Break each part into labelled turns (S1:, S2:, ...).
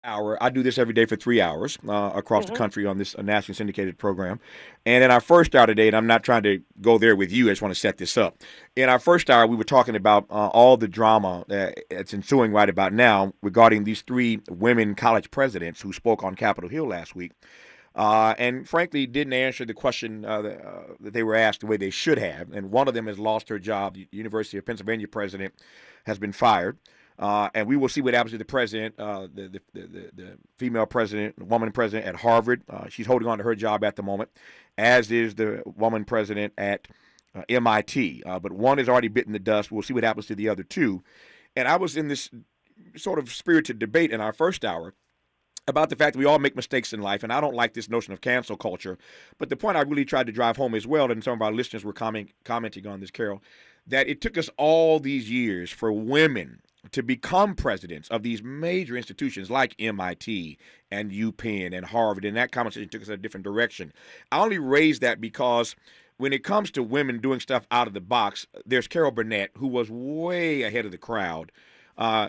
S1: hour. I do this every day for 3 hours across the
S2: Mhm.
S1: country on this nationally syndicated program. And in our first hour today, and I'm not trying to go there with you, I just want to set this up. In our first hour, we were talking about all the drama that's ensuing right about now regarding these three women college presidents who spoke on Capitol Hill last week. And frankly, didn't answer the question that they were asked the way they should have. And one of them has lost her job. The University of Pennsylvania president has been fired. And we will see what happens to the president, the female president, the woman president at Harvard. She's holding on to her job at the moment, as is the woman president at MIT. But one has already bitten the dust. We'll see what happens to the other two. And I was in this sort of spirited debate in our first hour about the fact that we all make mistakes in life, and I don't like this notion of cancel culture. But the point I really tried to drive home as well, and some of our listeners were commenting on this, Carol, that it took us all these years for women to become presidents of these major institutions like MIT and UPenn and Harvard, and that conversation took us in a different direction. I only raise that because when it comes to women doing stuff out of the box, there's Carol Burnett, who was way ahead of the crowd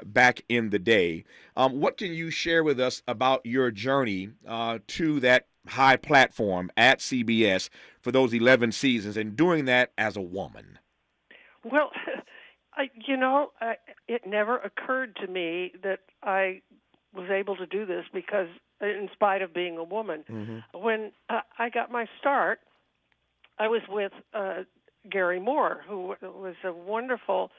S1: back in the day. What can you share with us about your journey to that high platform at CBS for those 11 seasons and doing that as a woman?
S2: Well, it never occurred to me that I was able to do this because, in spite of being a woman, when I got my start, I was with Gary Moore, who was a wonderful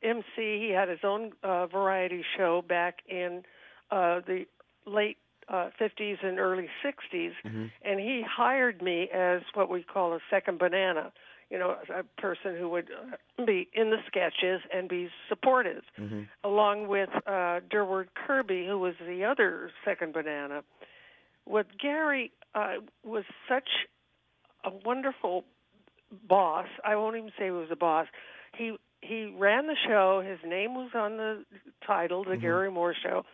S2: MC. He had his own variety show back in the late 50s and early 60s, and he hired me as what we call a second banana, a person who would be in the sketches and be supportive, along with Durward Kirby, who was the other second banana. With Gary was such a wonderful boss. I won't even say he was a boss. He ran the show. His name was on the title, The Gary Moore Show.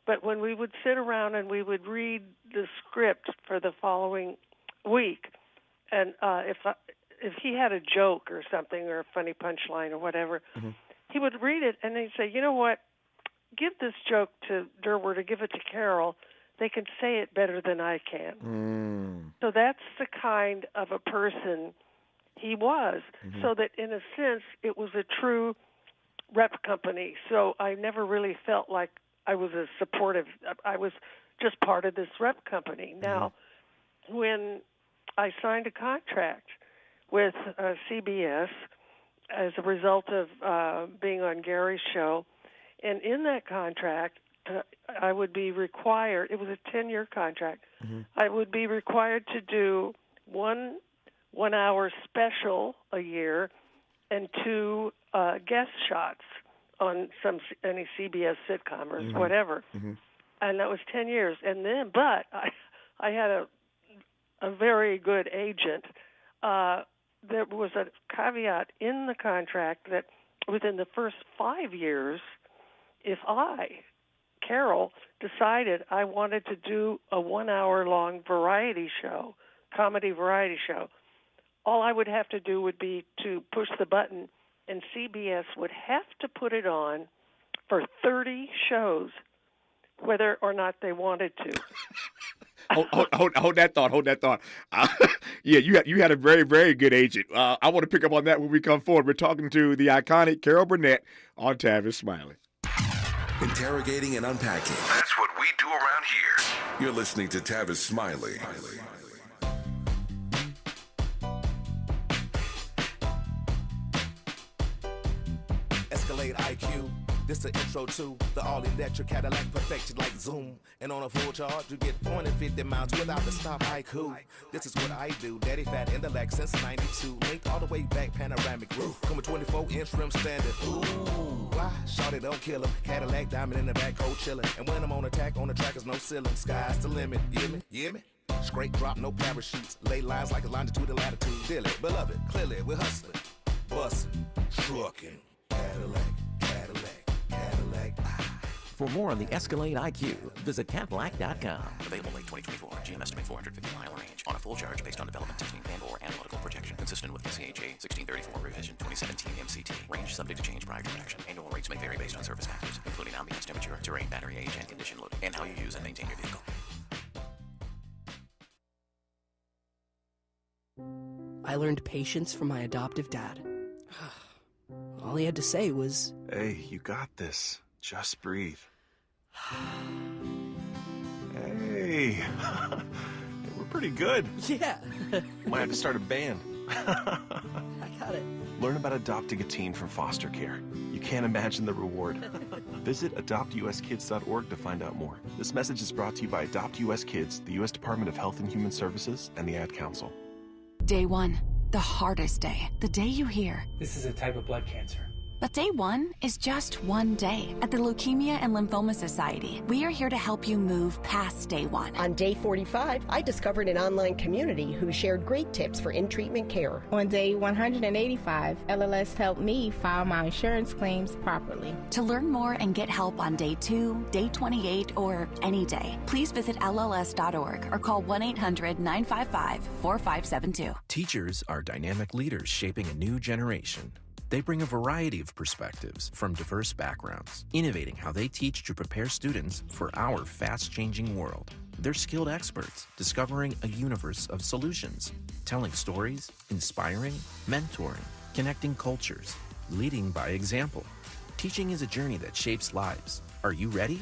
S2: But when we would sit around and we would read the script for the following week, and if he had a joke or something or a funny punchline or whatever, he would read it and he'd say, "You know what? Give this joke to Durward or give it to Carol. They can say it better than I can." So that's the kind of a person he was. So that in a sense, it was a true rep company. So I never really felt like I was a supportive. I was just part of this rep company. Now, when I signed a contract with CBS as a result of being on Gary's show, and in that contract, I would be required, it was a 10-year contract, I would be required to do one hour special a year and two guest shots on any CBS sitcom or whatever. And that was 10 years. And then, but I had a very good agent. There was a caveat in the contract that within the first 5 years, if Carol, decided I wanted to do a 1 hour long variety show, comedy variety show, all I would have to do would be to push the button, and CBS would have to put it on for 30 shows, whether or not they wanted to.
S1: Hold that thought. Hold that thought. Yeah, you had a very, very good agent. I want to pick up on that when we come forward. We're talking to the iconic Carol Burnett on Tavis Smiley.
S3: Interrogating and unpacking. That's what we do around here. You're listening to Tavis Smiley.
S4: Escalade IQ. This the intro to the all-electric Cadillac, perfection like Zoom. And on a full charge, you get 450 miles without the stop. Haiku. This is what I do. Daddy fat intellect since 92. Linked all the way back, panoramic roof. Coming 24-inch rim standard. Ooh, why? Shawty don't kill him. Cadillac diamond in the back, cold chillin'. And when I'm on attack, on the track is no ceiling. Sky's the limit. You me? Straight drop, no parachutes. Lay lines like a longitude and latitude. Deal it, beloved, clearly we're hustling. Bussin', truckin'. Cadillac.
S5: For more on the Escalade IQ, visit Cadillac.com.
S6: Available late 2024. GM estimate 450 mile range. On a full charge based on development testing and/or analytical projection. Consistent with SCHA 1634 revision 2017 MCT. Range subject to change prior to production. Annual rates may vary based on service factors, including ambience temperature, terrain, battery age, and condition load, and how you use and maintain your vehicle.
S7: I learned patience from my adoptive dad. All he had to say was,
S8: "Hey, you got this. Just breathe." Hey, we're pretty good.
S7: yeah.
S8: Might have to start a band.
S7: I got it.
S8: Learn about adopting a teen from foster care. You can't imagine the reward. Visit adoptuskids.org to find out more. This message is brought to you by Adopt US Kids, the U.S. Department of Health and Human Services, and the Ad Council.
S9: Day 1, the hardest day. The day you hear,
S10: "This is a type of blood cancer."
S9: But day 1 is just one day. At the Leukemia and Lymphoma Society, we are here to help you move past day 1.
S11: On day 45, I discovered an online community who shared great tips for in-treatment care.
S12: On day 185, LLS helped me file my insurance claims properly.
S9: To learn more and get help on day 2, day 28, or any day, please visit LLS.org or call 1-800-955-4572.
S5: Teachers are dynamic leaders shaping a new generation. They bring a variety of perspectives from diverse backgrounds, innovating how they teach to prepare students for our fast-changing world. They're skilled experts, discovering a universe of solutions, telling stories, inspiring, mentoring, connecting cultures, leading by example. Teaching is a journey that shapes lives. Are you ready?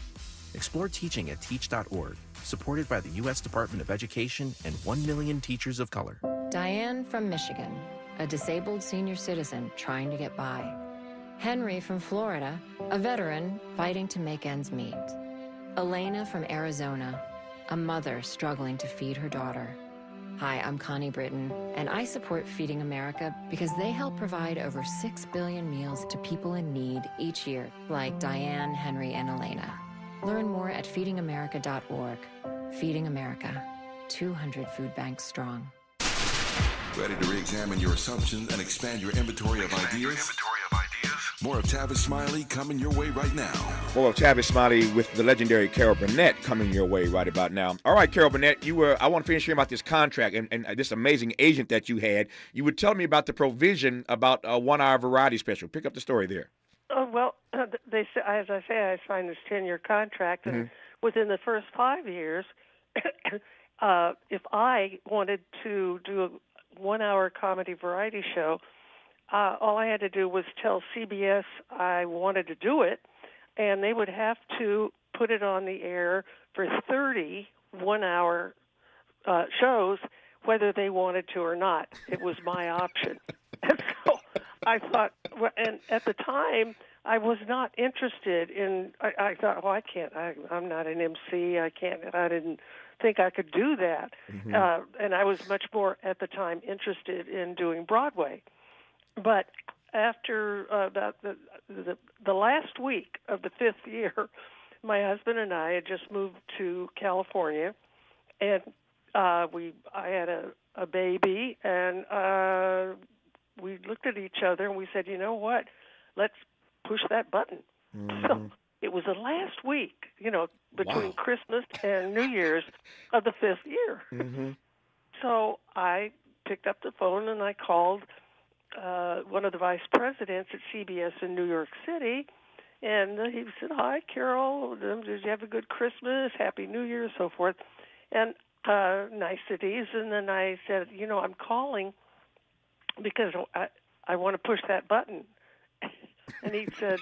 S5: Explore teaching at teach.org, supported by the U.S. Department of Education and 1 million teachers of color.
S13: Diane from Michigan, a disabled senior citizen trying to get by. Henry from Florida, a veteran fighting to make ends meet. Elena from Arizona, a mother struggling to feed her daughter. Hi, I'm Connie Britton, and I support Feeding America because they help provide over 6 billion meals to people in need each year, like Diane, Henry, and Elena. Learn more at feedingamerica.org. Feeding America, 200 food banks strong.
S3: Ready to re-examine your assumptions and expand your inventory of ideas? More of Tavis Smiley coming your way right now.
S1: More of Tavis Smiley with the legendary Carol Burnett coming your way right about now. All right, Carol Burnett, I want to finish hearing about this contract and this amazing agent that you had. You would tell me about the provision about a 1-hour variety special. Pick up the story there.
S2: Oh, well, they say, as I say, I signed this 10-year contract, and within the first 5 years, if I wanted to do a 1-hour comedy variety show, all I had to do was tell CBS I wanted to do it, and they would have to put it on the air for 30 1-hour shows, whether they wanted to or not. It was my option. And so I thought, and at the time, I was not interested in, I thought, well, I can't, I'm not an MC, I didn't think I could do that. And I was much more, at the time, interested in doing Broadway. But after about the last week of the 5th year, my husband and I had just moved to California, and I had a baby, and we looked at each other and we said, you know what, let's push that button. So it was the last week, between Christmas and New Year's of the 5th year. So I picked up the phone and I called one of the vice presidents at CBS in New York City, and he said, "Hi, Carol, did you have a good Christmas, Happy New Year," so forth, and niceties. And then I said, I'm calling because I want to push that button. And he said,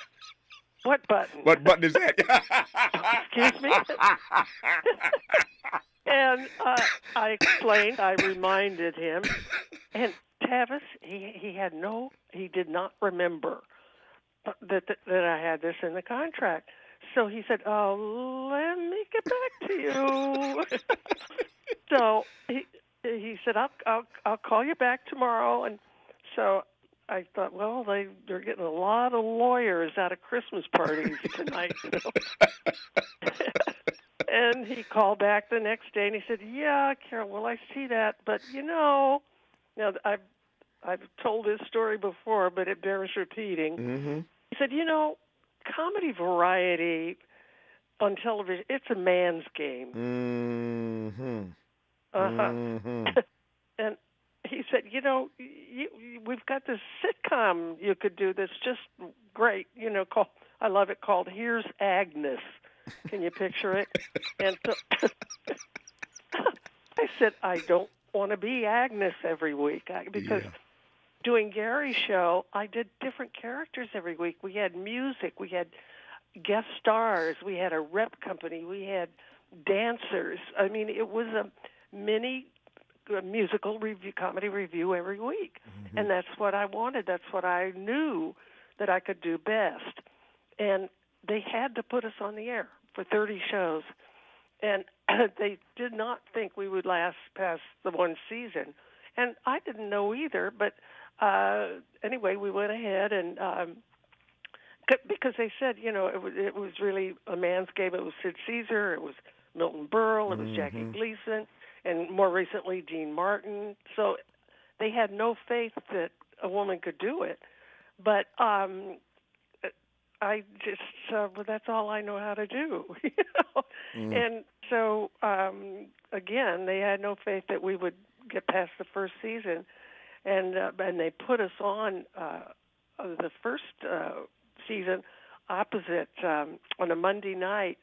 S2: "What button?"
S1: What button is that?
S2: Excuse me? And I explained, I reminded him, and Tavis, he did not remember that I had this in the contract. So he said, "Oh, let me get back to you." So he said, "I'll call you back tomorrow." And so I thought, well, they're getting a lot of lawyers out of Christmas parties tonight. And he called back the next day and he said, "Yeah, Carol, well, I see that, but now I've told this story before, but it bears repeating." He said, "Comedy variety on television. It's a man's game. And he said, we've got this sitcom you could do that's just great, called, I love it, called Here's Agnes. Can you picture it? And so I said, I don't want to be Agnes every week because doing Gary's show, I did different characters every week. We had music, we had guest stars, we had a rep company, we had dancers. I mean, it was a mini musical review, comedy review every week. And that's what I wanted. That's what I knew that I could do best. And they had to put us on the air for 30 shows. And they did not think we would last past the one season. And I didn't know either. But anyway, we went ahead and because they said, it was really a man's game. It was Sid Caesar. It was Milton Berle. It was Jackie Gleason. And more recently, Dean Martin. So they had no faith that a woman could do it. But I just, well, that's all I know how to do. And so, again, they had no faith that we would get past the first season. And they put us on the first season opposite on a Monday night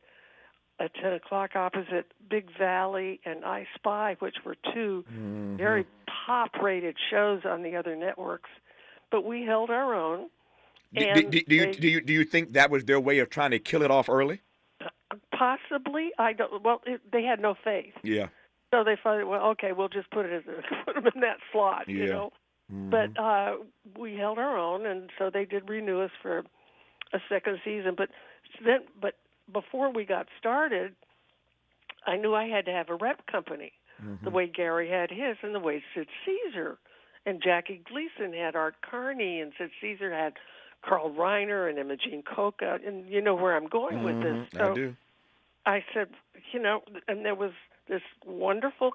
S2: at 10 o'clock opposite Big Valley and I Spy, which were two very top-rated shows on the other networks. But we held our own.
S1: Do you think that was their way of trying to kill it off early?
S2: Possibly. I don't. Well, they had no faith.
S1: Yeah.
S2: So they thought, well, okay, we'll just put them in that slot, you know. But we held our own, and so they did renew us for a second season. But before we got started, I knew I had to have a rep company, the way Gary had his, and the way Sid Caesar and Jackie Gleason had Art Carney, and Sid Caesar had Carl Reiner and Imogene Coca, and you know where I'm going with this. So
S1: I do.
S2: I said, and there was this wonderful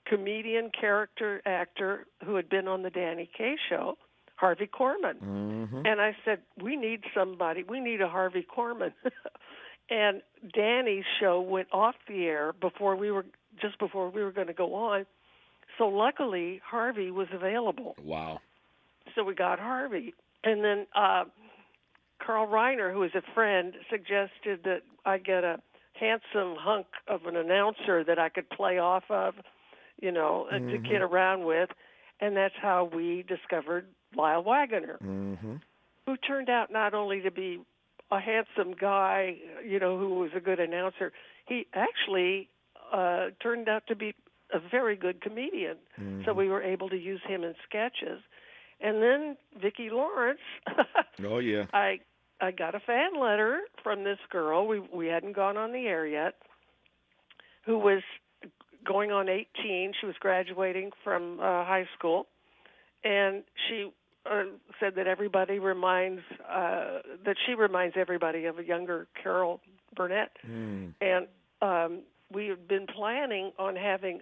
S2: comedian, character actor who had been on the Danny Kaye show, Harvey Korman. And I said, we need somebody. We need a Harvey Korman. And Danny's show went off the air before we were going to go on. So luckily, Harvey was available.
S1: Wow.
S2: So we got Harvey. And then Carl Reiner, who is a friend, suggested that I get a handsome hunk of an announcer that I could play off of, to kid around with. And that's how we discovered Lyle Waggoner, who turned out not only to be a handsome guy, who was a good announcer, he actually turned out to be a very good comedian. So we were able to use him in sketches. And then Vicki Lawrence.
S1: Oh, yeah.
S2: I got a fan letter from this girl. We hadn't gone on the air yet, who was going on 18. She was graduating from high school. And she said that she reminds everybody of a younger Carol Burnett. And we had been planning on having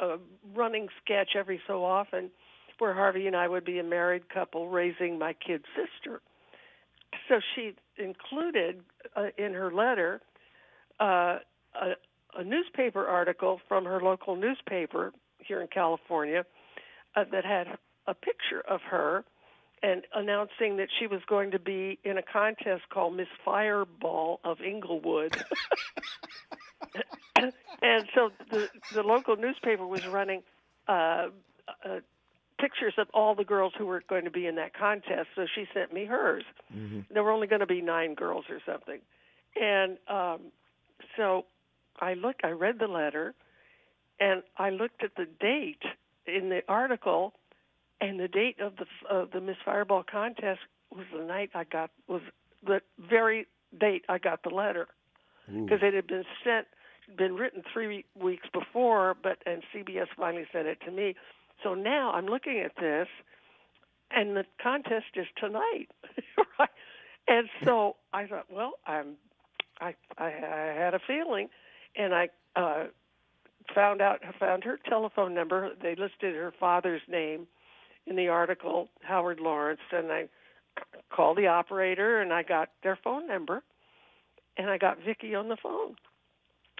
S2: a running sketch every so often where Harvey and I would be a married couple raising my kid's sister. So she included in her letter a newspaper article from her local newspaper here in California that had a picture of her and announcing that she was going to be in a contest called Miss Fireball of Inglewood. And so the local newspaper was running pictures of all the girls who were going to be in that contest, so she sent me hers. There were only going to be 9 girls or something. And so I read the letter, and I looked at the date in the article, and the date of the Miss Fireball contest was the very date I got the letter, because it had been written 3 weeks before, and CBS finally sent it to me. So now I'm looking at this, and the contest is tonight, right? And so I thought, well, I had a feeling, and I found her telephone number. They listed her father's name in the article, Howard Lawrence, and I called the operator, and I got their phone number. and I got Vicki on the phone.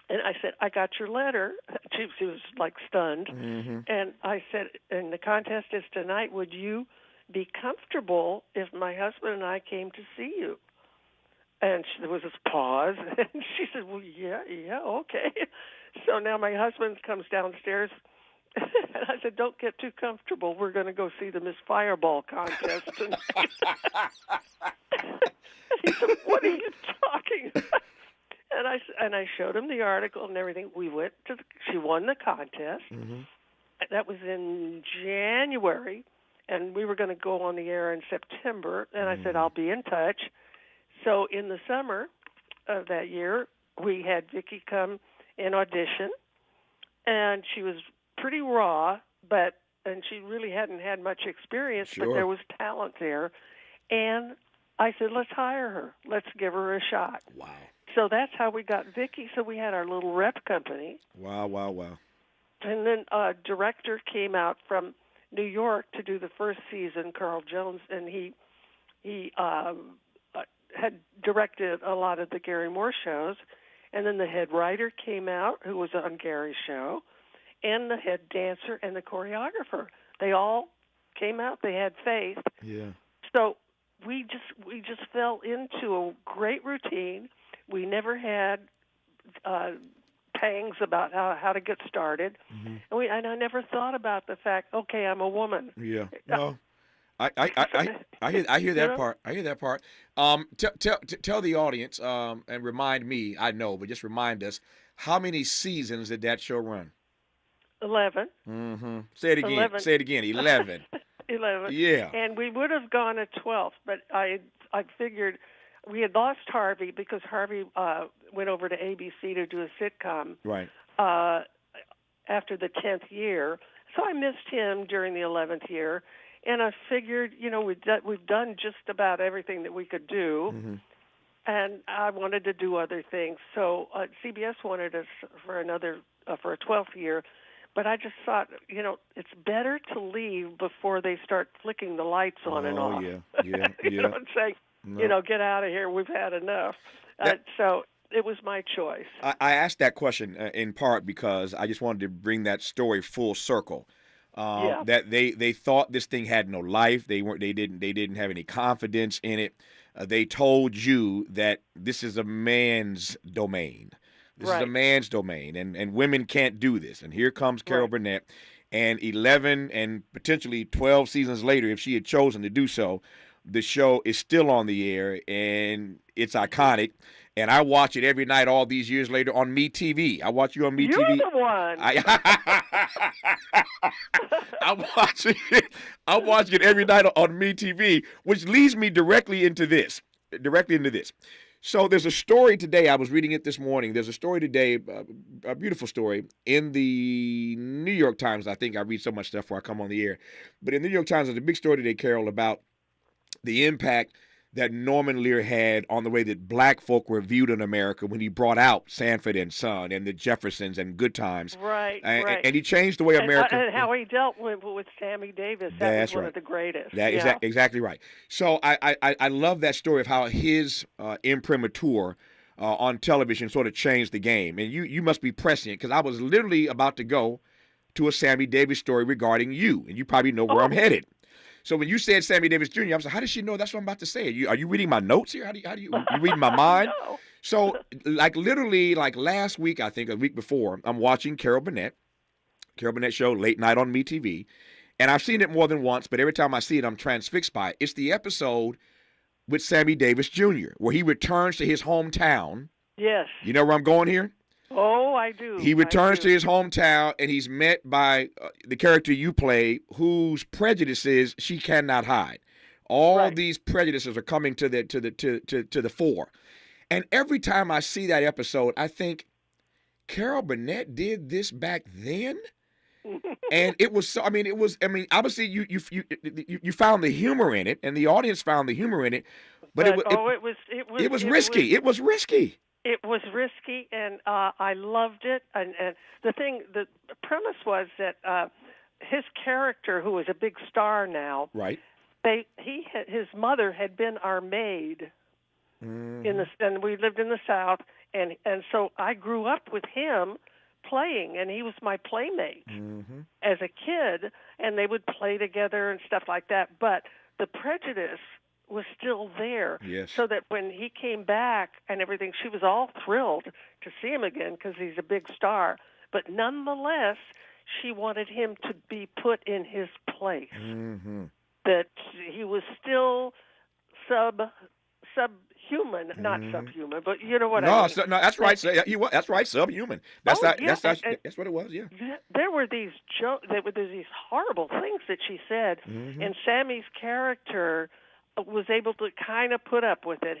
S2: And I said, I got your letter. She was like stunned.
S1: Mm-hmm.
S2: And I said, and the contest is tonight. Would you be comfortable if my husband and I came to see you? And there was this pause. And she said, well, yeah, okay. So now my husband comes downstairs. And I said, don't get too comfortable. We're going to go see the Miss Fireball contest tonight. He said, what are you talking about? And I showed him the article and everything. We went to she won the contest.
S1: Mm-hmm.
S2: That was in January, and we were going to go on the air in September. And I said, I'll be in touch. So in the summer of that year, we had Vicki come and audition, and she was pretty raw, and she really hadn't had much experience,
S1: Sure.
S2: but there was talent there. And I said, let's hire her. Let's give her a shot.
S1: Wow.
S2: So that's how we got Vicki. So we had our little rep company.
S1: Wow.
S2: And then a director came out from New York to do the first season, Carl Jones, and he had directed a lot of the Gary Moore shows. And then the head writer came out, who was on Gary's show, and the head dancer and the choreographer. They all came out. They had faith.
S1: Yeah.
S2: So we just fell into a great routine. We never had pangs about how to get started, and I never thought about the fact. Okay, I'm a woman.
S1: Yeah. No. I hear that part. I hear that part. Tell the audience and remind me. I know, but just remind us, how many seasons did that show run?
S2: 11.
S1: Mm-hmm. Say it again.
S2: 11.
S1: Say it again. 11.
S2: 11.
S1: Yeah.
S2: And we would have gone at 12, but I figured we had lost Harvey because Harvey went over to ABC to do a sitcom.
S1: Right.
S2: After the 10th year, so I missed him during the 11th year, and I figured, we've done just about everything that we could do, and I wanted to do other things. So CBS wanted us for a 12th year. But I just thought, it's better to leave before they start flicking the lights on and off.
S1: Yeah.
S2: And saying, get out of here. We've had enough. So it was my choice.
S1: I asked that question in part because I just wanted to bring that story full circle. That they thought this thing had no life. They didn't have any confidence in it. They told you that this is a man's domain. This is a man's domain, and women can't do this. And here comes Carol Burnett, and 11 and potentially 12 seasons later, if she had chosen to do so, the show is still on the air, and it's iconic. And I watch it every night all these years later on MeTV. I watch you on MeTV.
S2: You're the one.
S1: I watch it every night on MeTV, which leads me directly into this. So there's a story today. I was reading it this morning. There's a story today, a beautiful story, in the New York Times. I think I read so much stuff before I come on the air. But in the New York Times, there's a big story today, Carol, about the impact that Norman Lear had on the way that black folk were viewed in America when he brought out Sanford and Son and the Jeffersons and Good Times.
S2: Right.
S1: And he changed the way America...
S2: And how he dealt with Sammy Davis. That was one of the greatest.
S1: Exactly right. So I love that story of how his imprimatur on television sort of changed the game. And you must be prescient, because I was literally about to go to a Sammy Davis story regarding you, and you probably know where I'm headed. So when you said Sammy Davis Jr., I was like, how does she know that's what I'm about to say? Are you reading my notes here? How do you reading my mind?
S2: No.
S1: So literally last week, I think a week before, I'm watching Carol Burnett show late night on MeTV. And I've seen it more than once, but every time I see it, I'm transfixed by it. It's the episode with Sammy Davis Jr., where he returns to his hometown.
S2: Yes.
S1: You know where I'm going here?
S2: Oh, I do.
S1: He returns to his hometown, and he's met by the character you play, whose prejudices she cannot hide. All these prejudices are coming to the fore. And every time I see that episode, I think, Carol Burnett did this back then? And it was obviously you found the humor in it, and the audience found the humor in it, but it was risky. It was risky.
S2: It was risky, and I loved it. And the premise was that his character, who is a big star now,
S1: right?
S2: His mother had been our maid and we lived in the South, and so I grew up with him playing, and he was my playmate as a kid, and they would play together and stuff like that. But the prejudice was still there, so that when he came back and everything, she was all thrilled to see him again because he's a big star. But nonetheless, she wanted him to be put in his place. That he was still subhuman, not subhuman, but you know what I mean.
S1: No, that's right. He was. That's right, subhuman. That's what it was. Yeah.
S2: There were these these horrible things that she said, and Sammy's character was able to kind of put up with it.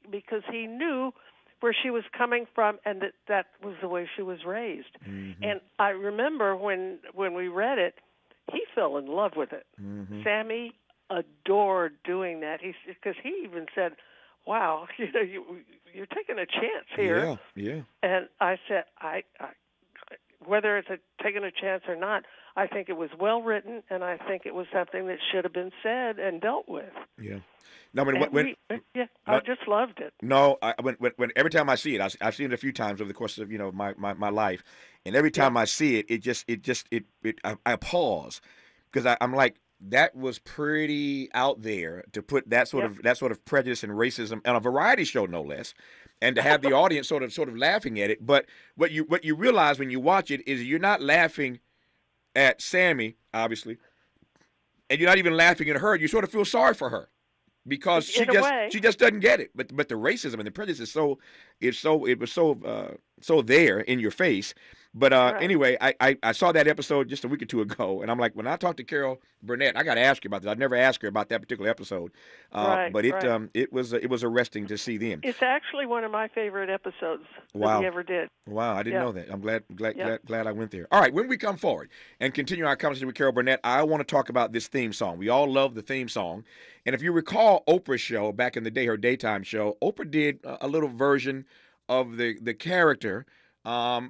S2: Because he knew where she was coming from, and that was the way she was raised. And I remember when we read it, he fell in love with it. Sammy adored doing that. Because he even said, "Wow, you're taking a chance here."
S1: Yeah.
S2: And I said, I whether it's taking a chance or not, I think it was well written, and I think it was something that should have been said and dealt with.
S1: Yeah. No,
S2: I just loved it.
S1: No, when every time I see it, I've seen it a few times over the course of my life, and every time I see it, I pause because I'm like, that was pretty out there to put that sort of prejudice and racism on a variety show, no less, and to have the audience sort of laughing at it. But what you realize when you watch it is you're not laughing at Sammy, obviously, and you're not even laughing at her. You sort of feel sorry for her because she just doesn't get it. But the racism and the prejudice it was so there in your face. But anyway, I saw that episode just a week or two ago, and I'm like, when I talked to Carol Burnett, I got to ask her about this. I'd never asked her about that particular episode, but it was arresting to see them.
S2: It's actually one of my favorite episodes that we ever did.
S1: Wow, I didn't know that. I'm glad I went there. All right, when we come forward and continue our conversation with Carol Burnett, I want to talk about this theme song. We all love the theme song, and if you recall Oprah's show back in the day, her daytime show, Oprah did a little version of the character.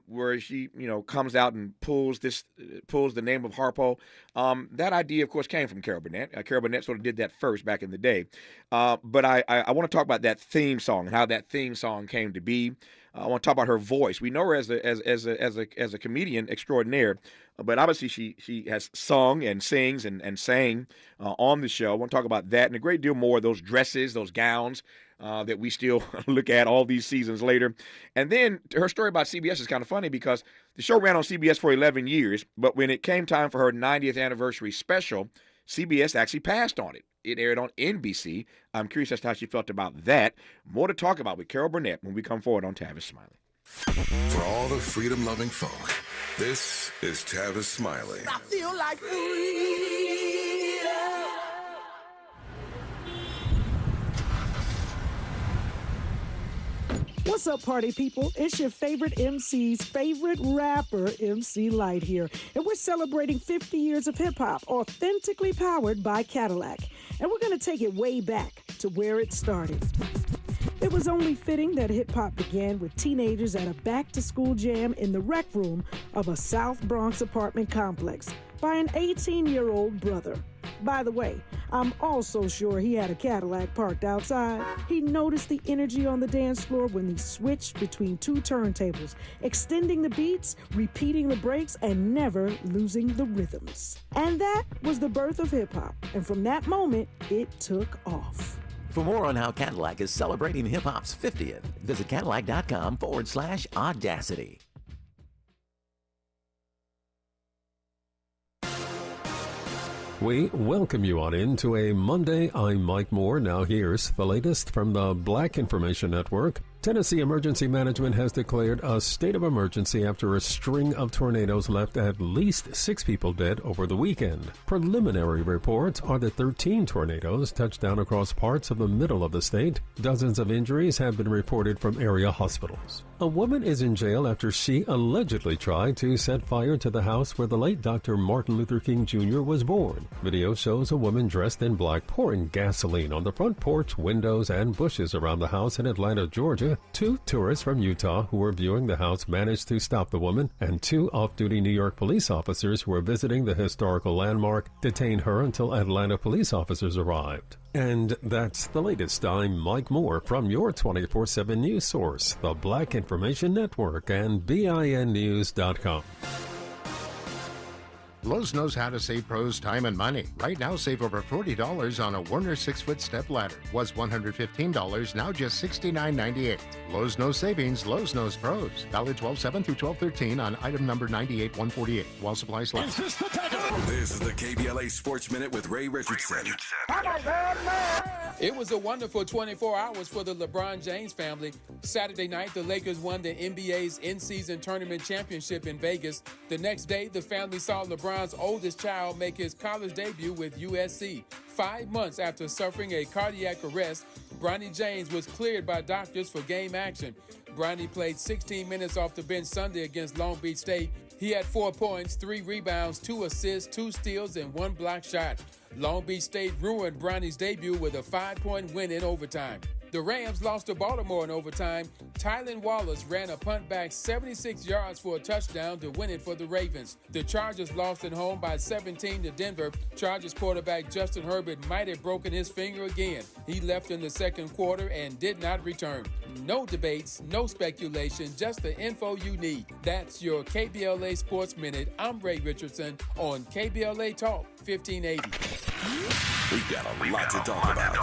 S1: Where she, comes out and pulls the name of Harpo. That idea, of course, came from Carol Burnett. Carol Burnett sort of did that first back in the day. But I want to talk about that theme song and how that theme song came to be. I want to talk about her voice. We know her as a comedian extraordinaire, but obviously she has sung and sings and sang on the show. I want to talk about that and a great deal more. Those dresses, those gowns. That we still look at all these seasons later. And then her story about CBS is kind of funny because the show ran on CBS for 11 years, but when it came time for her 90th anniversary special, CBS actually passed on it. It aired on NBC. I'm curious as to how she felt about that. More to talk about with Carol Burnett when we come forward on Tavis Smiley.
S3: For all the freedom-loving folk, this is Tavis Smiley.
S4: I feel like freedom.
S10: What's up, party people? It's your favorite MC's favorite rapper, MC Light here. And we're celebrating 50 years of hip-hop, authentically powered by Cadillac. And we're going to take it way back to where it started. It was only fitting that hip-hop began with teenagers at a back-to-school jam in the rec room of a South Bronx apartment complex by an 18-year-old brother. By the way, I'm also sure he had a Cadillac parked outside. He noticed the energy on the dance floor when he switched between two turntables, extending the beats, repeating the breaks, and never losing the rhythms. And that was the birth of hip-hop. And from that moment, it took off.
S6: For more on how Cadillac is celebrating hip-hop's 50th, visit Cadillac.com/audacity.
S14: We welcome you on into a Monday. I'm Mike Moore. Now here's the latest from the Black Information Network. Tennessee Emergency Management has declared a state of emergency after a string of tornadoes left at least 6 people dead over the weekend. Preliminary reports are that 13 tornadoes touched down across parts of the middle of the state. Dozens of injuries have been reported from area hospitals. A woman is in jail after she allegedly tried to set fire to the house where the late Dr. Martin Luther King Jr. was born. Video shows a woman dressed in black pouring gasoline on the front porch, windows, and bushes around the house in Atlanta, Georgia. 2 tourists from Utah who were viewing the house managed to stop the woman, and 2 off-duty New York police officers who were visiting the historical landmark detained her until Atlanta police officers arrived. And that's the latest. I'm Mike Moore from your 24/7 news source, the Black Information Network and BINnews.com.
S15: Lowe's knows how to save pros time and money. Right now, save over $40 on a Werner 6-foot step ladder. Was $115, now just $69.98. Lowe's knows savings, Lowe's knows pros. Valid 12/7 through 12/13 on item number 98-148 while supplies last.
S3: This is the KBLA Sports Minute with Ray Richardson.
S16: It was a wonderful 24 hours for the LeBron James family. Saturday night, the Lakers won the NBA's in-season tournament championship in Vegas. The next day, the family saw LeBron's oldest child make his college debut with USC. 5 months after suffering a cardiac arrest, Bronny James was cleared by doctors for game action. Bronny played 16 minutes off the bench Sunday against Long Beach State. He had 4 points, 3 rebounds, 2 assists, 2 steals, and 1 block shot. Long Beach State ruined Bronny's debut with a 5-point win in overtime. The Rams lost to Baltimore in overtime. Tylan Wallace ran a punt back 76 yards for a touchdown to win it for the Ravens. The Chargers lost at home by 17 to Denver. Chargers quarterback Justin Herbert might have broken his finger again. He left in the second quarter and did not return. No debates, no speculation, just the info you need. That's your KBLA Sports Minute. I'm Ray Richardson on KBLA Talk 1580.
S3: We've got a lot to talk about.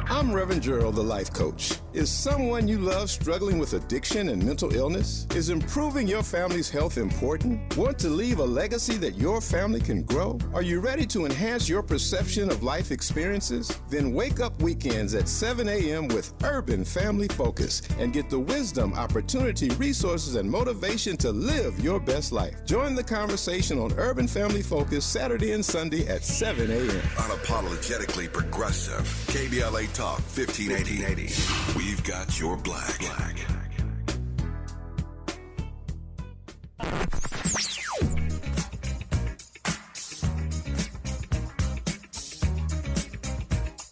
S17: I'm Reverend Gerald, the life coach. Is someone you love struggling with addiction and mental illness? Is improving your family's health important? Want to leave a legacy that your family can grow? Are you ready to enhance your perception of life experiences? Then wake up weekends at 7 a.m. with Urban Family Focus and get the wisdom, opportunity, resources, and motivation to live your best life. Join the conversation on Urban Family Focus Saturday and Sunday at 7 a.m.
S3: Unapologetically progressive. KBLA Talk 1580. We've got your black.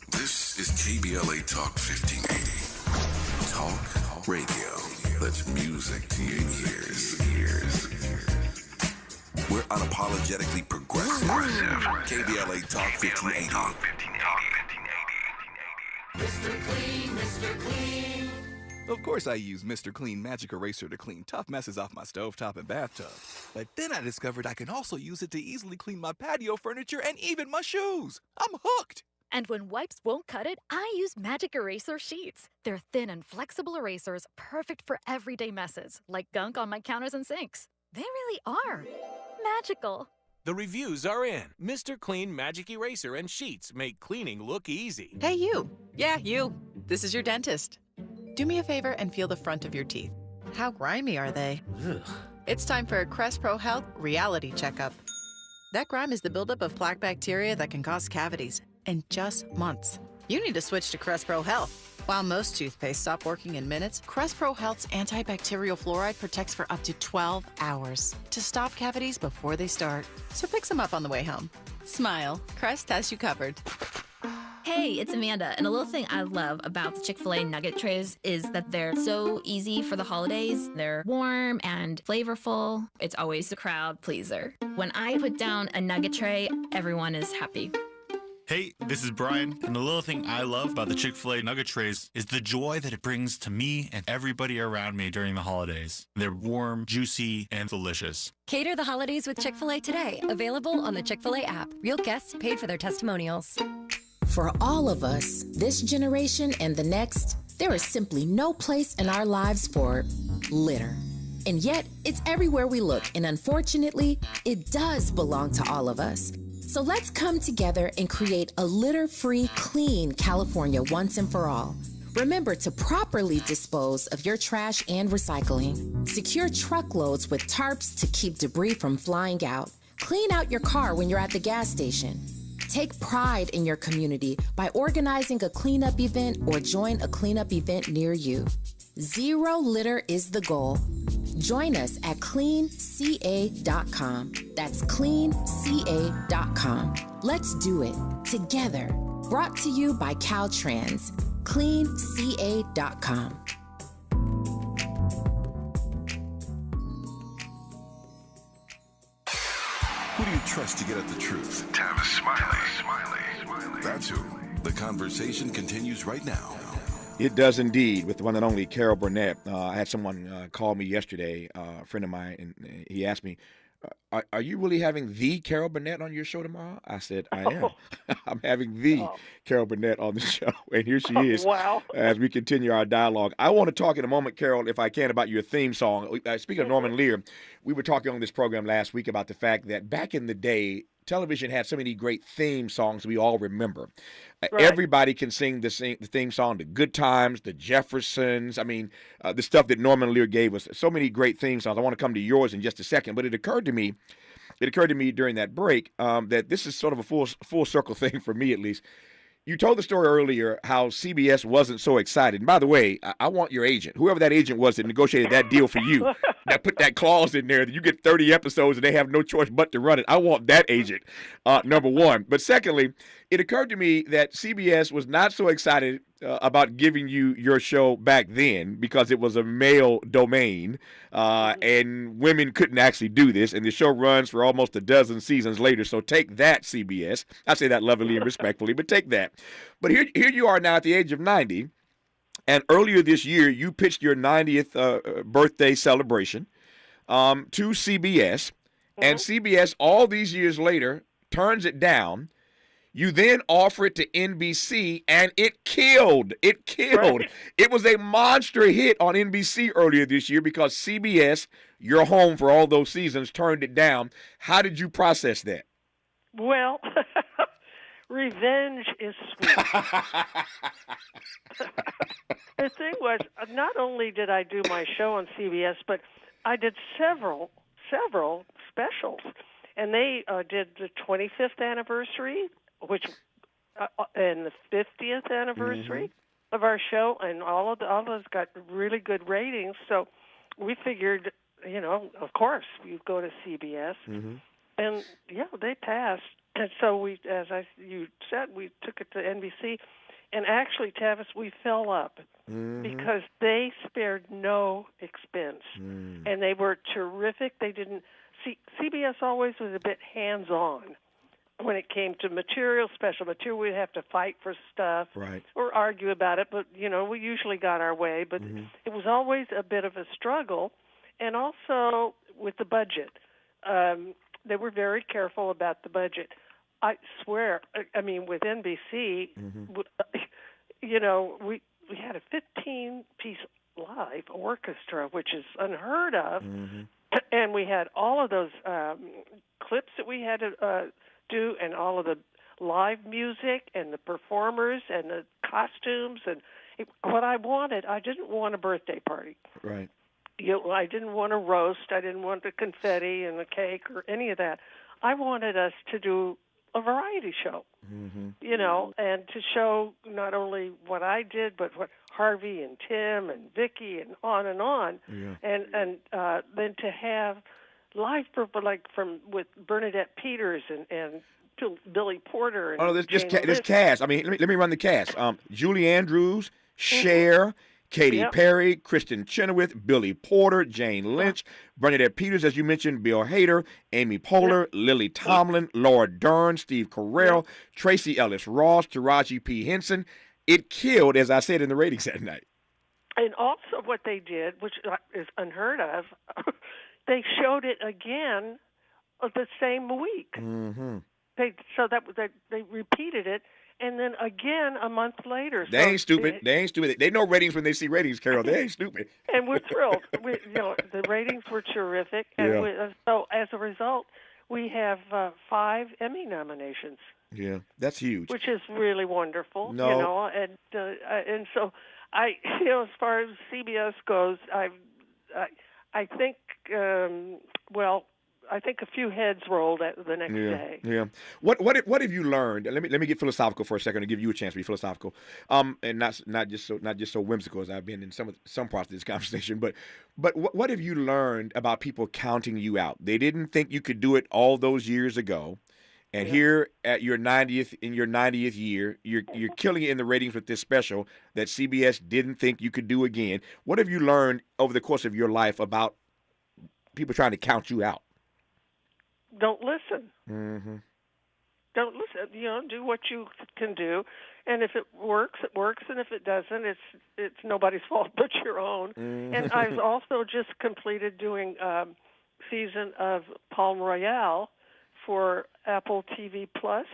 S3: This is KBLA Talk 1580. Talk radio. That's music to your ears. We're unapologetically progressive. KBLA Talk 1580.
S18: Mr. Clean, Mr. Clean. Of course I use Mr. Clean Magic Eraser to clean tough messes off my stovetop and bathtub. But then I discovered I can also use it to easily clean my patio furniture and even my shoes. I'm hooked.
S19: And when wipes won't cut it, I use Magic Eraser Sheets. They're thin and flexible erasers, perfect for everyday messes, like gunk on my counters and sinks. They really are magical.
S20: The reviews are in. Mr. Clean Magic Eraser and Sheets make cleaning look easy.
S21: Hey, you. Yeah, you. This is your dentist. Do me a favor and feel the front of your teeth. How grimy are they? Ugh. It's time for a Crest Pro Health reality checkup. That grime is the buildup of plaque bacteria that can cause cavities in just months. You need to switch to Crest Pro Health. While most toothpaste stop working in minutes, Crest Pro Health's antibacterial fluoride protects for up to 12 hours to stop cavities before they start. So pick some up on the way home. Smile. Crest has you covered.
S22: Hey, it's Amanda, and a little thing I love about the Chick-fil-A nugget trays is that they're so easy for the holidays. They're warm and flavorful. It's always a crowd pleaser. When I put down a nugget tray, everyone is happy.
S23: Hey, this is Brian, and the little thing I love about the Chick-fil-A nugget trays is the joy that it brings to me and everybody around me during the holidays. They're warm, juicy, and delicious.
S24: Cater the holidays with Chick-fil-A today. Available on the Chick-fil-A app. Real guests paid for their testimonials.
S25: For all of us, this generation and the next, there is simply no place in our lives for litter. And yet, it's everywhere we look, and unfortunately, it does belong to all of us. So let's come together and create a litter-free, clean California once and for all. Remember to properly dispose of your trash and recycling. Secure truckloads with tarps to keep debris from flying out. Clean out your car when you're at the gas station. Take pride in your community by organizing a cleanup event or join a cleanup event near you. Zero litter is the goal. Join us at cleanca.com. That's cleanca.com. Let's do it together. Brought to you by Caltrans. cleanca.com.
S3: Who do you trust to get at the truth? Tavis Smiley. That's who. The conversation continues right now.
S1: It does indeed, with the one and only Carol Burnett. I had someone call me yesterday, a friend of mine, and he asked me, are you really having the Carol Burnett on your show tomorrow? I said, I am. I'm having the Carol Burnett on the show, and here she is.
S2: Wow.
S1: As we continue our dialogue. I want to talk in a moment, Carol, if I can, about your theme song. Speaking of Norman Lear, we were talking on this program last week about the fact that back in the day, television had so many great theme songs we all remember.
S2: Right.
S1: Everybody can sing the theme song, the Good Times, the Jeffersons. I mean, the stuff that Norman Lear gave us. So many great theme songs. I want to come to yours in just a second, but it occurred to me during that break that this is sort of a full circle thing for me, at least. You told the story earlier how CBS wasn't so excited. And by the way, I want your agent, whoever that agent was that negotiated that deal for you, that put that clause in there that you get 30 episodes and they have no choice but to run it. I want that agent, number one. But secondly, it occurred to me that CBS was not so excited about giving you your show back then because it was a male domain and women couldn't actually do this. And the show runs for almost a dozen seasons later. So take that, CBS. I say that lovingly and respectfully, but take that. But here you are now at the age of 90. And earlier this year, you pitched your 90th birthday celebration to CBS. And CBS, all these years later, turns it down. You then offer it to NBC, and it killed. It killed. Right. It was a monster hit on NBC earlier this year because CBS, your home for all those seasons, turned it down. How did you process that?
S2: Well, revenge is sweet. The thing was, not only did I do my show on CBS, but I did several specials. And they did the 25th anniversary, which and the 50th anniversary of our show, and all of those got really good ratings. So we figured, of course, you'd go to CBS, and they passed. And so you said, we took it to NBC, and actually, Tavis, we fell up because they spared no expense, and they were terrific. They didn't see CBS always was a bit hands-on. When it came to special material, we'd have to fight for stuff or argue about it. But, we usually got our way. But it was always a bit of a struggle. And also with the budget. They were very careful about the budget. I swear, with NBC, we had a 15-piece live orchestra, which is unheard of. And we had all of those clips that we had to do, and all of the live music and the performers and the costumes. And what I wanted, I didn't want a birthday party.
S1: Right.
S2: I didn't want a roast. I didn't want the confetti and the cake or any of that. I wanted us to do a variety show, and to show not only what I did, but what Harvey and Tim and Vicky and on. And then to have live with Bernadette Peters and Billy Porter. And
S1: this cast. Let me run the cast. Julie Andrews, Cher, Katy Perry, Kristen Chenoweth, Billy Porter, Jane Lynch, Bernadette Peters, as you mentioned, Bill Hader, Amy Poehler, Lily Tomlin, Laura Dern, Steve Carell, Tracy Ellis Ross, Taraji P. Henson. It killed, as I said, in the ratings that night.
S2: And also what they did, which is unheard of, they showed it again the same week. They repeated it, and then again a month later.
S1: They ain't stupid. They know ratings when they see ratings, Carol. They ain't stupid.
S2: And we're thrilled. The ratings were terrific, and so as a result, we have 5 Emmy nominations.
S1: Yeah, that's huge.
S2: Which is really wonderful. And so as far as CBS goes, I think, I think a few heads rolled the next day.
S1: Yeah. What have you learned? Let me get philosophical for a second to give you a chance to be philosophical, and not just so whimsical as I've been in some parts of this conversation. But what have you learned about people counting you out? They didn't think you could do it all those years ago. And here at your 90th year, you're killing it in the ratings with this special that CBS didn't think you could do again. What have you learned over the course of your life about people trying to count you out?
S2: Don't listen. don't listen. Do what you can do, and if it works, it works, and if it doesn't, it's nobody's fault but your own. And I've also just completed doing season of Palm Royale for Apple TV Plus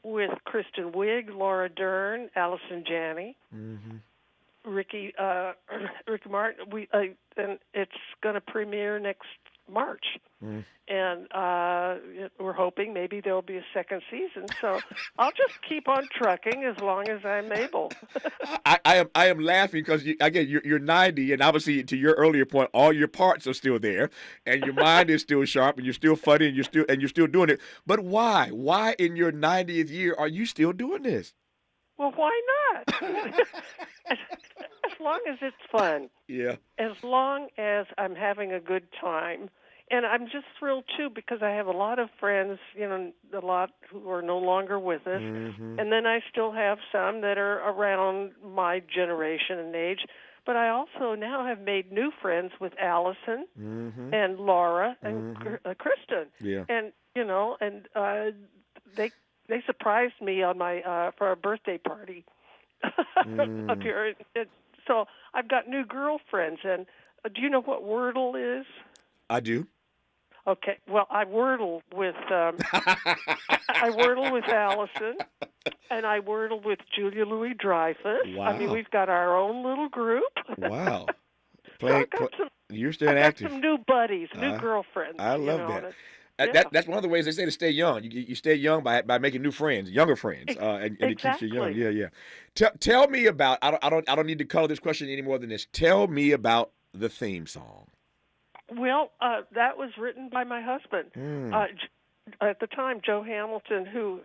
S2: with Kristen Wiig, Laura Dern, Allison Janney, Ricky Martin. And it's going to premiere next March. And we're hoping maybe there'll be a second season. So I'll just keep on trucking as long as I'm able.
S1: I am laughing because you're 90, and obviously to your earlier point, all your parts are still there, and your mind is still sharp, and you're still funny, and you're still doing it. But why? Why in your 90th year are you still doing this?
S2: Well, why not? As long as it's fun.
S1: Yeah.
S2: As long as I'm having a good time. And I'm just thrilled, too, because I have a lot of friends, a lot who are no longer with us. And then I still have some that are around my generation and age. But I also now have made new friends with Allison and Laura and Kristen.
S1: Yeah.
S2: And, they surprised me on my for a birthday party up here. So I've got new girlfriends. And do you know what Wordle is?
S1: I do.
S2: Okay, well, I wordle with Allison, and I wordle with Julia Louis-Dreyfus.
S1: Wow.
S2: I mean, we've got our own little group.
S1: Wow. You're still
S2: I got
S1: active.
S2: some new buddies, new girlfriends.
S1: I love that.
S2: Yeah.
S1: That's one of the ways they say to stay young. You stay young by making new friends, younger friends, and it keeps you young. Yeah. Tell me about. I don't need to color this question any more than this. Tell me about the theme song.
S2: Well, that was written by my husband. At the time, Joe Hamilton, who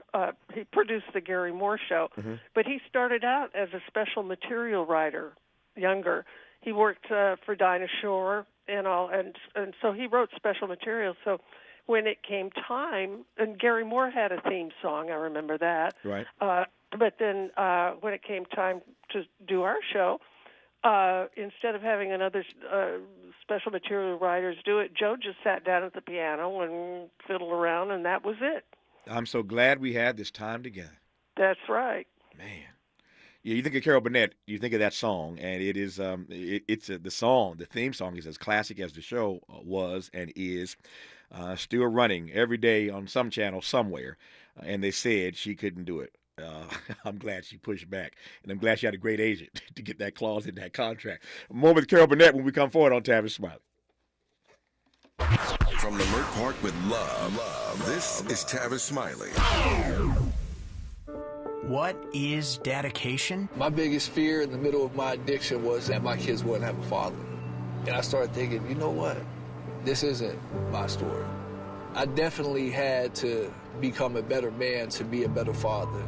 S2: he produced the Gary Moore Show, but he started out as a special material writer, younger. He worked for Dinah Shore and all, and so he wrote special material. So when it came time, and Gary Moore had a theme song, I remember that.
S1: Right.
S2: But then when it came time to do our show, instead of having another special material writers do it, Joe just sat down at the piano and fiddled around, and that was it. I'm
S1: so glad we had this time together.
S2: That's right.
S1: Man. Yeah, you think of Carol Burnett, you think of that song, and it is the theme song is as classic as the show was and is, still running every day on some channel somewhere, and they said she couldn't do it. I'm glad she pushed back, and I'm glad she had a great agent to get that clause in that contract. More with Carol Burnett when we come forward on Tavis Smiley.
S3: From Leimert Park with love, this is Tavis Smiley.
S7: What is dedication?
S8: My biggest fear in the middle of my addiction was that my kids wouldn't have a father. And I started thinking, you know what? This isn't my story. I definitely had to become a better man to be a better father.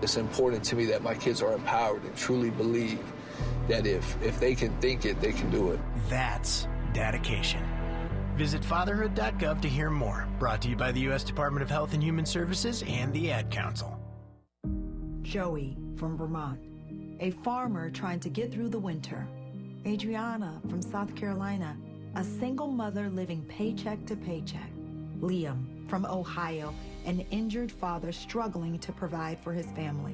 S8: It's important to me that my kids are empowered and truly believe that if they can think it, they can do it.
S7: That's dedication. Visit fatherhood.gov to hear more. Brought to you by the U.S. Department of Health and Human Services and the Ad Council.
S9: Joey from Vermont, a farmer trying to get through the winter. Adriana from South Carolina, a single mother living paycheck to paycheck. Liam from Ohio, an injured father struggling to provide for his family.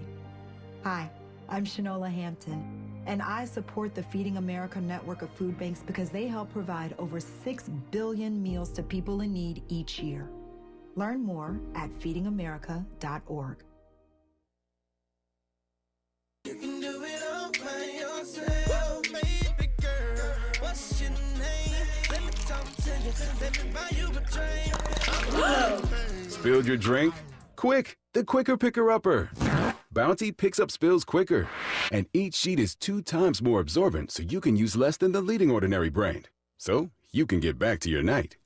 S9: Hi, I'm Shanola Hampton, and I support the Feeding America network of food banks because they help provide over 6 billion meals to people in need each year. Learn more at feedingamerica.org.
S11: You can do it all by yourself, baby girl. What's your name? Let me talk to you. Let me buy you a drink.
S12: Spilled your drink? Quick, the quicker picker-upper. Bounty picks up spills quicker. And each sheet is 2 times more absorbent, so you can use less than the leading ordinary brand. So you can get back to your night.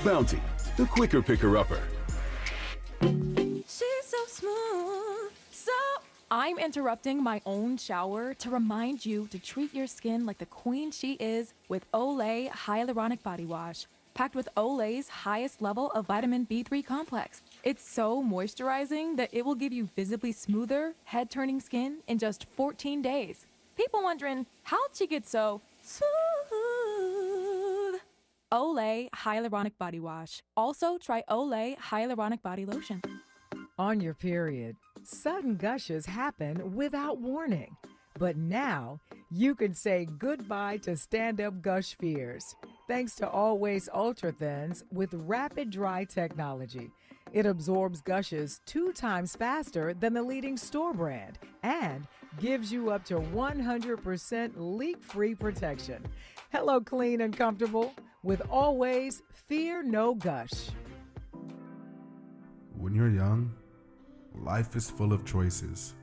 S12: Bounty, the quicker picker-upper.
S26: She's so smooth. So I'm interrupting my own shower to remind you to treat your skin like the queen she is with Olay Hyaluronic Body Wash, packed with Olay's highest level of vitamin B3 complex. It's so moisturizing that it will give you visibly smoother, head-turning skin in just 14 days. People wondering, how'd she get so smooth? Olay Hyaluronic Body Wash. Also, try Olay Hyaluronic Body Lotion.
S4: On your period, sudden gushes happen without warning. But now, you can say goodbye to stand-up gush fears, thanks to Always Ultra Thins with rapid dry technology. It absorbs gushes 2 times faster than the leading store brand and gives you up to 100% leak-free protection. Hello, clean and comfortable with Always Fear No Gush.
S5: When you're young, life is full of choices.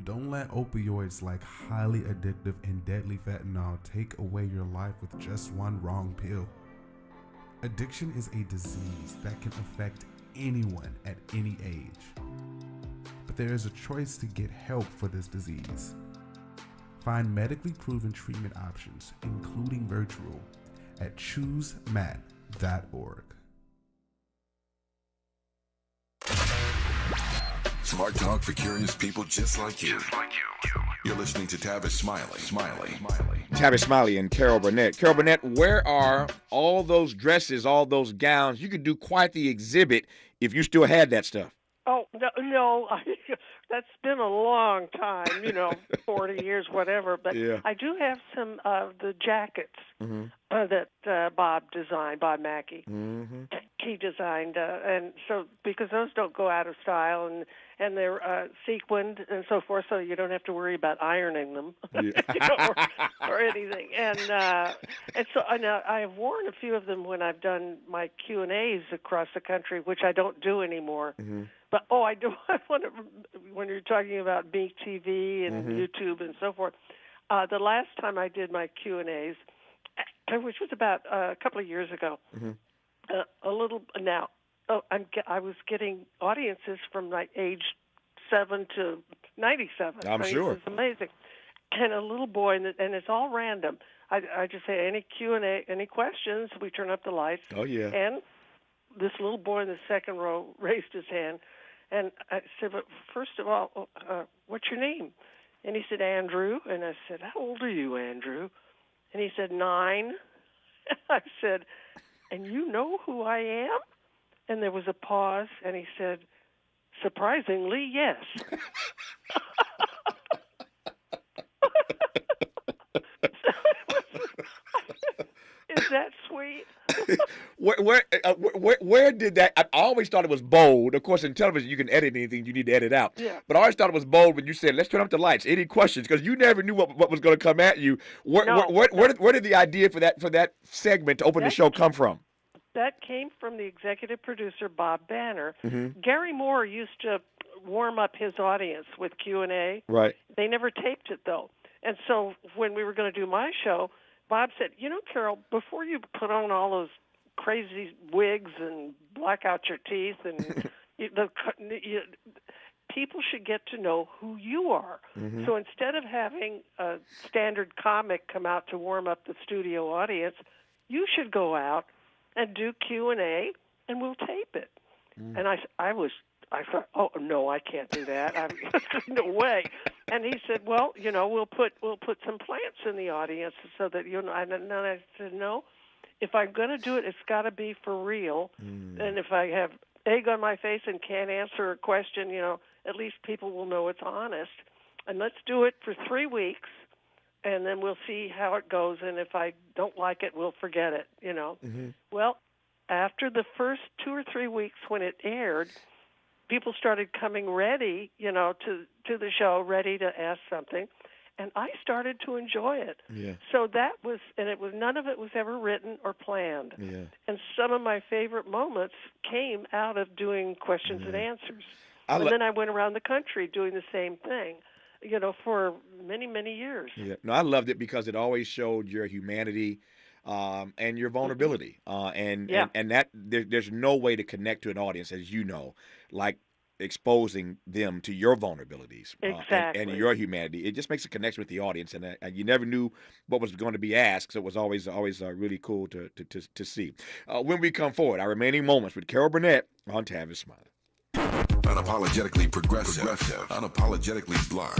S5: Don't let opioids like highly addictive and deadly fentanyl take away your life with just one wrong pill. Addiction is a disease that can affect anyone at any age. But there is a choice to get help for this disease. Find medically proven treatment options, including virtual, at choosemat.org.
S3: Smart talk for curious people just like you. You're listening to Tavis Smiley.
S1: Tavis Smiley and Carol Burnett. Carol Burnett, where are all those dresses, all those gowns? You could do quite the exhibit if you still had that stuff.
S2: Oh, no, that's been a long time, 40 years, whatever. But
S1: Yeah.
S2: I do have some of the jackets that Bob Mackey.
S1: Mm-hmm.
S2: He designed, and so because those don't go out of style, and they're sequined and so forth, so you don't have to worry about ironing them or anything. And so I have worn a few of them when I've done my Q&As across the country, which I don't do anymore.
S1: Mm-hmm.
S2: But I do. I want to, when you're talking about Beak TV and YouTube and so forth. The last time I did my Q&As, which was about a couple of years ago.
S1: Mm-hmm.
S2: I was getting audiences from like age 7 to 97.
S1: I'm sure.
S2: It's amazing. And a little boy, and it's all random. I just say any Q&A, any questions. We turn up the lights.
S1: Oh yeah.
S2: And this little boy in the second row raised his hand, and I said, "But first of all, what's your name?" And he said, "Andrew." And I said, "How old are you, Andrew?" And he said, 9. I said, "And you know who I am?" And there was a pause, and he said, "Surprisingly, yes." Is that sweet?
S1: Where did that? I always thought it was bold. Of course, in television, you can edit anything you need to edit out.
S2: Yeah.
S1: But I always thought it was bold when you said, "Let's turn up the lights." Any questions? Because you never knew what was going to come at you. Where did the idea for that segment to open the show come from?
S2: That came from the executive producer, Bob Banner.
S1: Mm-hmm.
S2: Gary Moore used to warm up his audience with Q&A.
S1: Right.
S2: They never taped it, though. And so when we were going to do my show, Bob said, Carol, before you put on all those crazy wigs and black out your teeth, and people should get to know who you are.
S1: Mm-hmm.
S2: So instead of having a standard comic come out to warm up the studio audience, you should go out and do Q&A, and we'll tape it. Mm. And I thought, oh no, I can't do that. No way. And he said, well, we'll put some plants in the audience so that And I said, no, if I'm going to do it, it's got to be for real. Mm. And if I have egg on my face and can't answer a question, at least people will know it's honest. And let's do it for 3 weeks. And then we'll see how it goes, and if I don't like it, we'll forget it,
S1: Mm-hmm.
S2: Well, after the first 2 or 3 weeks when it aired, people started coming ready, to the show, ready to ask something, and I started to enjoy it.
S1: Yeah.
S2: So none of it was ever written or planned.
S1: Yeah.
S2: And some of my favorite moments came out of doing questions and answers. And then I went around the country doing the same thing. For many, many years.
S1: Yeah, no, I loved it because it always showed your humanity and your vulnerability. And that there's no way to connect to an audience, as you know, like exposing them to your vulnerabilities
S2: exactly.
S1: and your humanity. It just makes a connection with the audience, and you never knew what was going to be asked. So it was always really cool to see. When we come forward, our remaining moments with Carol Burnett on Tavis Smiley.
S3: Unapologetically progressive. Unapologetically black.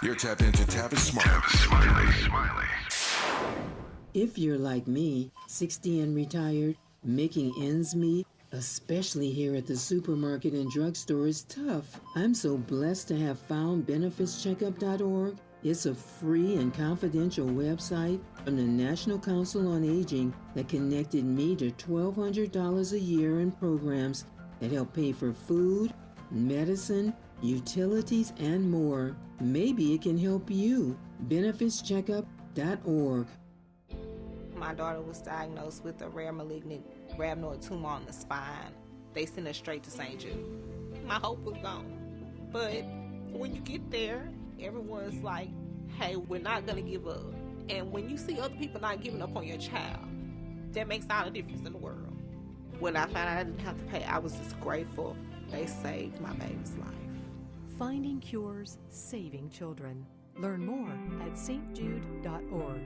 S3: You're tapped into Tavis Smiley.
S6: If you're like me, 60 and retired, making ends meet, especially here at the supermarket and drugstore, is tough. I'm so blessed to have found benefitscheckup.org. It's a free and confidential website from the National Council on Aging that connected me to $1,200 a year in programs that help pay for food, medicine, utilities, and more. Maybe it can help you. benefitscheckup.org.
S10: My daughter was diagnosed with a rare malignant rhabdoid tumor on the spine. They sent her straight to St. Jude. My hope was gone. But when you get there, everyone's like, hey, we're not going to give up. And when you see other people not giving up on your child, that makes all the difference in the world. When I found out I didn't have to pay, I was just grateful. They saved my baby's life.
S13: Finding cures, saving children. Learn more at stjude.org.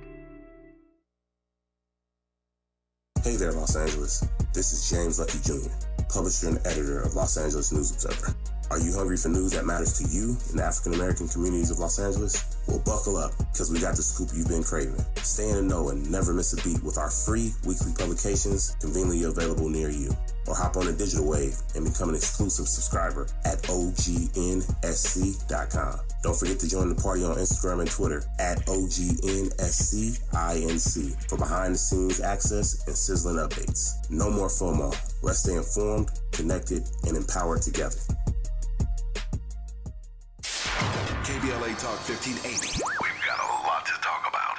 S14: Hey there, Los Angeles. This is James Lucky Jr., publisher and editor of Los Angeles News Observer. Are you hungry for news that matters to you in the African-American communities of Los Angeles? Well, buckle up, because we got the scoop you've been craving. Stay in the know and never miss a beat with our free weekly publications conveniently available near you. Or hop on the digital wave and become an exclusive subscriber at OGNSC.com. Don't forget to join the party on Instagram and Twitter at OGNSCINC for behind-the-scenes access and sizzling updates. No more FOMO. Let's stay informed, connected, and empowered together.
S3: KBLA Talk 1580. We've got a lot to talk about.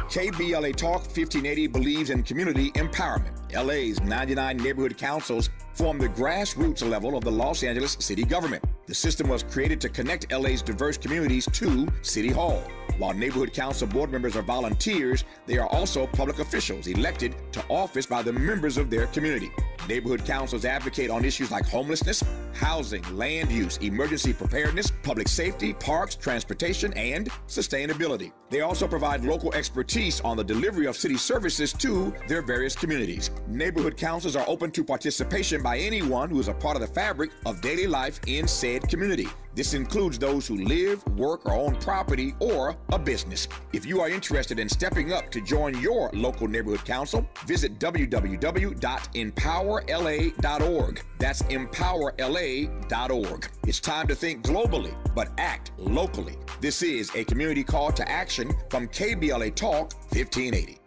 S1: KBLA Talk 1580 believes in community empowerment. LA's 99 neighborhood councils form the grassroots level of the Los Angeles city government. The system was created to connect LA's diverse communities to City Hall. While neighborhood council board members are volunteers, they are also public officials elected to office by the members of their community. Neighborhood councils advocate on issues like homelessness, housing, land use, emergency preparedness, public safety, parks, transportation, and sustainability. They also provide local expertise on the delivery of city services to their various communities. Neighborhood councils are open to participation by anyone who is a part of the fabric of daily life in said community. This includes those who live, work, or own property or a business. If you are interested in stepping up to join your local neighborhood council, visit www.empowerla.org. That's empowerla.org. It's time to think globally, but act locally. This is a community call to action from KBLA Talk 1580.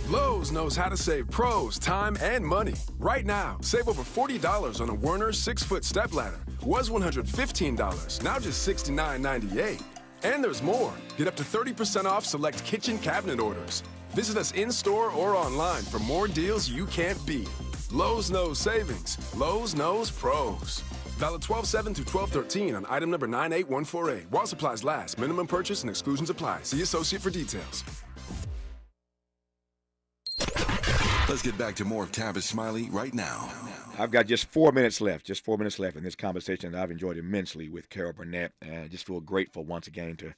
S15: Lowe's knows how to save pros time and money. Right now, save over $40 on a Werner 6-foot stepladder. Was $115, now just $69.98. And there's more. Get up to 30% off select kitchen cabinet orders. Visit us in-store or online for more deals you can't beat. Lowe's knows savings. Lowe's knows pros. Valid 12/7 through 12/13 on item number 98148. While supplies last. Minimum purchase and exclusions apply. See associate for details.
S3: Let's get back to more of Tavis Smiley right now.
S1: I've got just 4 minutes left. Just 4 minutes left in this conversation that I've enjoyed immensely with Carol Burnett. I just feel grateful once again to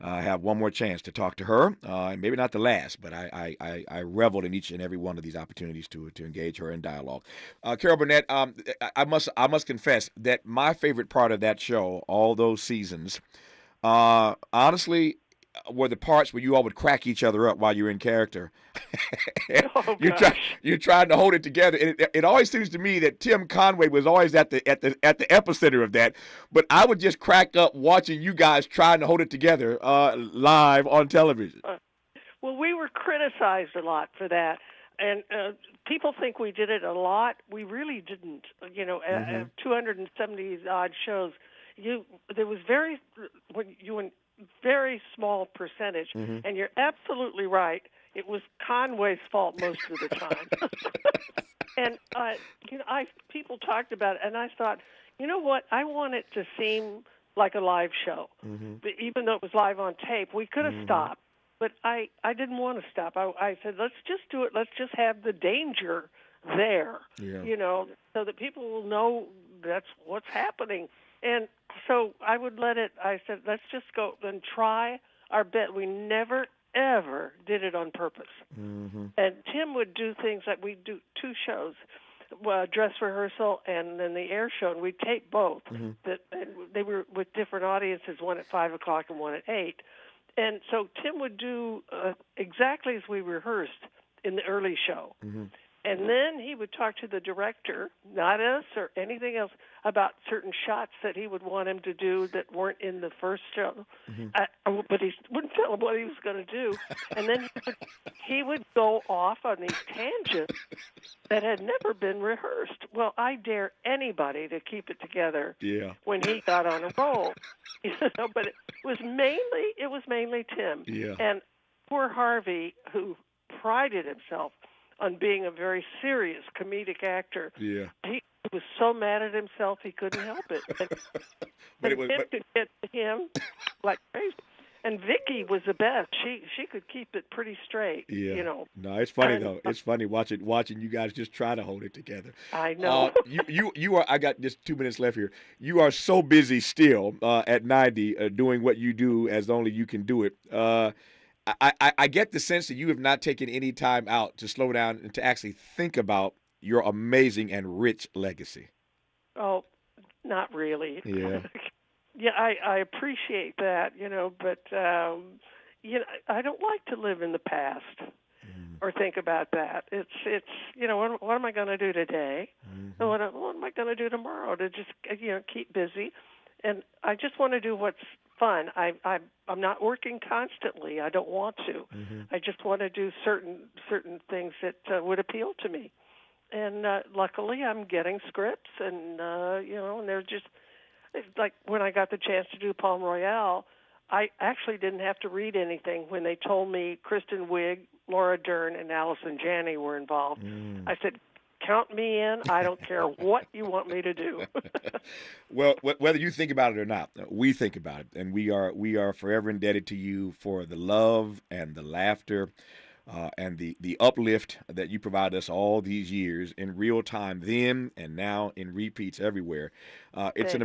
S1: have one more chance to talk to her. Maybe not the last, but I reveled in each and every one of these opportunities to engage her in dialogue. Carol Burnett, I must confess that my favorite part of that show, all those seasons, honestly, were the parts where you all would crack each other up while you're in character. You're trying to hold it together. And it always seems to me that Tim Conway was always at the epicenter of that. But I would just crack up watching you guys trying to hold it together live on television.
S2: Well, we were criticized a lot for that. And people think we did it a lot. We really didn't. You know, 270-odd shows. There was very small percentage, and you're absolutely right. It was Conway's fault most of the time. And people talked about it, and I thought, you know what? I want it to seem like a live show, even though it was live on tape. We could have stopped, but I didn't want to stop. I said, let's just do it. Let's just have the danger there, you know, so that people will know that's what's happening. And so I would let it, I said, let's just go and try our best. We never, ever did it on purpose. And Tim would do things like we'd do 2 shows, dress rehearsal and then the air show, and we'd tape both. And they were with different audiences, one at 5 o'clock and one at 8. And so Tim would do exactly as we rehearsed in the early show.
S1: Mm-hmm.
S2: And then he would talk to the director, not us or anything else, about certain shots that he would want him to do that weren't in the first show.
S1: Mm-hmm.
S2: But he wouldn't tell him what he was going to do. And then he would go off on these tangents that had never been rehearsed. Well, I dare anybody to keep it together when he got on a roll. But it was mainly Tim.
S1: Yeah.
S2: And poor Harvey, who prided himself on being a very serious comedic actor.
S1: Yeah.
S2: He was so mad at himself he couldn't help it. And Tim could get to him like crazy. And Vicky was the best. She could keep it pretty straight.
S1: Yeah.
S2: You know.
S1: No, it's funny though. It's funny watching you guys just try to hold it together.
S2: I know.
S1: You are. I got just 2 minutes left here. You are so busy still at 90 doing what you do as only you can do it. I get the sense that you have not taken any time out to slow down and to actually think about your amazing and rich legacy.
S2: Oh, not really.
S1: Yeah.
S2: Yeah, I appreciate that, but I don't like to live in the past or think about that. It's what am I going to do today? And what am I going to do tomorrow to just keep busy? And I just want to do what's fun. I'm not working constantly. I don't want to. I just want to do certain things that would appeal to me. And luckily, I'm getting scripts, and and they're just like when I got the chance to do Palm Royale, I actually didn't have to read anything when they told me Kristen Wiig, Laura Dern, and Allison Janney were involved. I said, count me in. I don't care what you want me to do.
S1: Well, whether you think about it or not, we think about it, and we are forever indebted to you for the love and the laughter and the uplift that you provide us all these years in real time then and now in repeats everywhere. It's an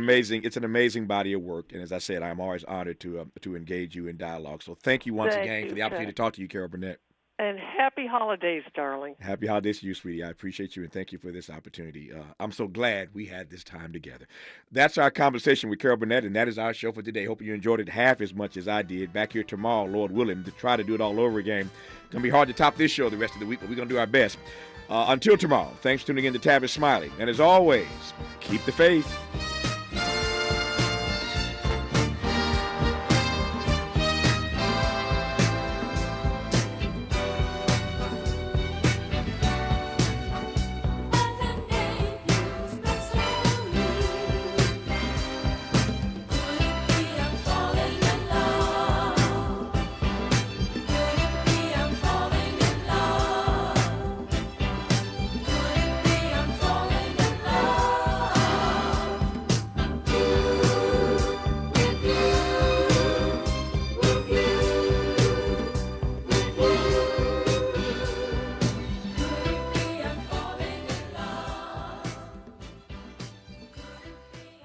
S1: amazing body of work, and as I said, I'm always honored to engage you in dialogue. So thank you once again for the opportunity to talk to you, Carol Burnett.
S2: And happy holidays, darling.
S1: Happy holidays to you, sweetie. I appreciate you, and thank you for this opportunity. I'm so glad we had this time together. That's our conversation with Carol Burnett, and that is our show for today. Hope you enjoyed it half as much as I did. Back here tomorrow, Lord willing, to try to do it all over again. It's going to be hard to top this show the rest of the week, but we're going to do our best. Until tomorrow, thanks for tuning in to Tavis Smiley. And as always, keep the faith.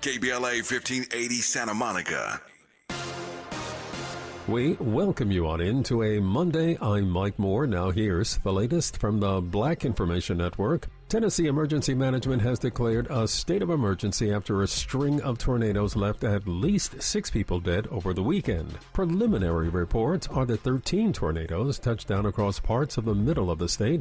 S3: KBLA 1580 Santa Monica.
S16: We welcome you on into a Monday. I'm Mike Moore. Now here's the latest from the Black Information Network. Tennessee Emergency Management has declared a state of emergency after a string of tornadoes left at least 6 people dead over the weekend. Preliminary reports are that 13 tornadoes touched down across parts of the middle of the state.